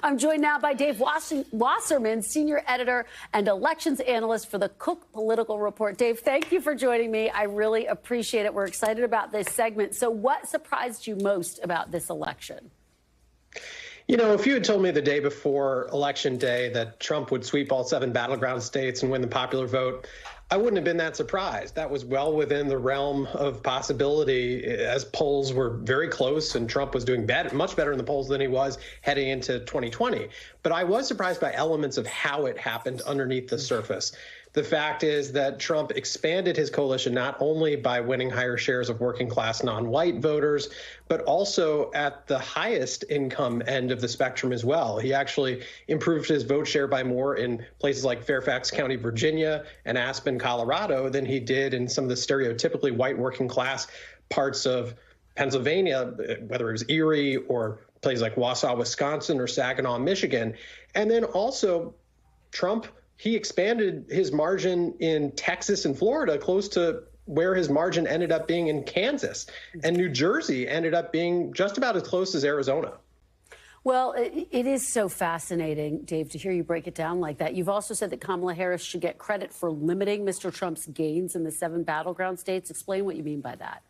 I'm joined now by Dave Wasserman, senior editor and elections analyst for the Cook Political Report. Dave, thank you for joining me. I really appreciate it. We're excited about this segment. So what surprised you most about this election? You know, if you had told me the day before Election Day that Trump would sweep all 7 battleground states and win the popular vote, I wouldn't have been that surprised. That was well within the realm of possibility, as polls were very close and Trump was doing much better in the polls than he was heading into 2020. But I was surprised by elements of how it happened underneath the surface. The fact is that Trump expanded his coalition not only by winning higher shares of working class non-white voters, but also at the highest income end of the spectrum as well. He actually improved his vote share by more in places like Fairfax County, Virginia, and Aspen, Colorado, than he did in some of the stereotypically white working class parts of Pennsylvania, whether it was Erie or places like Wausau, Wisconsin, or Saginaw, Michigan. And then also Trump, he expanded his margin in Texas and Florida close to where his margin ended up being in Kansas. And New Jersey ended up being just about as close as Arizona. Well, it is so fascinating, Dave, to hear you break it down like that. You've also said that Kamala Harris should get credit for limiting Mr. Trump's gains in the 7 battleground states. Explain what you mean by that.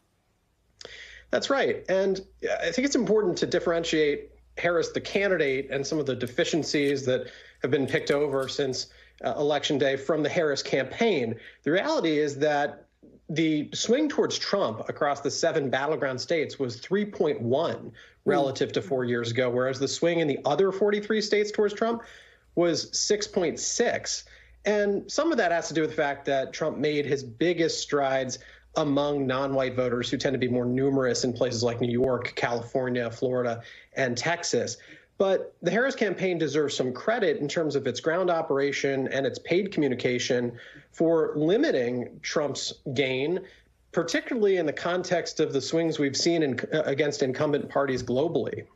That's right. And I think it's important to differentiate Harris, the candidate, and some of the deficiencies that have been picked over since Election Day from the Harris campaign. The reality is that the swing towards Trump across the 7 battleground states was 3.1 relative to 4 years ago, whereas the swing in the other 43 states towards Trump was 6.6. And some of that has to do with the fact that Trump made his biggest strides among non-white voters who tend to be more numerous in places like New York, California, Florida, and Texas. But the Harris campaign deserves some credit in terms of its ground operation and its paid communication for limiting Trump's gain, particularly in the context of the swings we've seen against incumbent parties globally.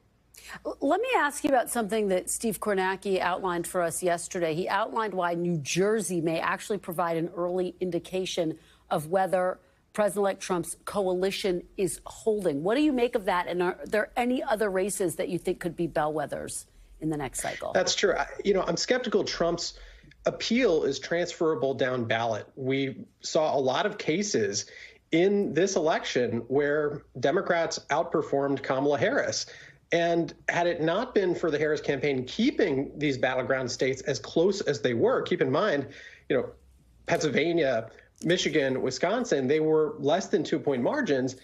Let me ask you about something that Steve Kornacki outlined for us yesterday. He outlined why New Jersey may actually provide an early indication of whether President-elect Trump's coalition is holding. What do you make of that? And are there any other races that you think could be bellwethers in the next cycle? That's true. I'm skeptical Trump's appeal is transferable down ballot. We saw a lot of cases in this election where Democrats outperformed Kamala Harris. And had it not been for the Harris campaign keeping these battleground states as close as they were, keep in mind, Pennsylvania, Michigan, Wisconsin, they were less than 2-point margins,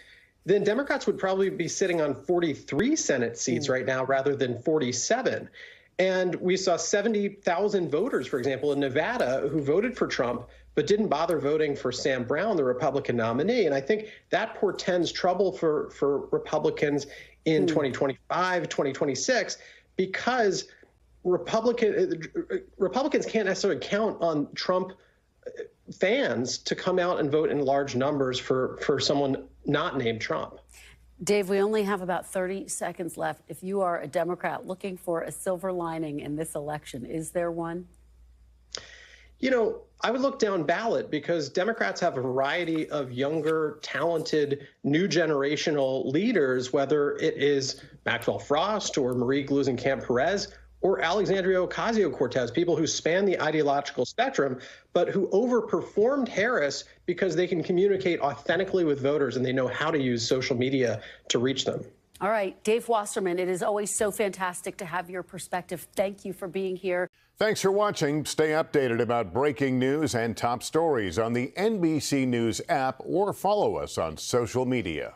then Democrats would probably be sitting on 43 Senate seats right now rather than 47. And we saw 70,000 voters, for example, in Nevada who voted for Trump but didn't bother voting for Sam Brown, the Republican nominee. And I think that portends trouble for Republicans in 2025, 2026, because Republicans can't necessarily count on Trump fans to come out and vote in large numbers for someone not named Trump. Dave, we only have about 30 seconds left. If you are a Democrat looking for a silver lining in this election, is there one? I would look down ballot because Democrats have a variety of younger, talented, new generational leaders, whether it is Maxwell Frost or Marie Gluesenkamp-Perez or Alexandria Ocasio-Cortez, people who span the ideological spectrum, but who overperformed Harris because they can communicate authentically with voters and they know how to use social media to reach them. All right, Dave Wasserman, it is always so fantastic to have your perspective. Thank you for being here. Thanks for watching. Stay updated about breaking news and top stories on the NBC News app or follow us on social media.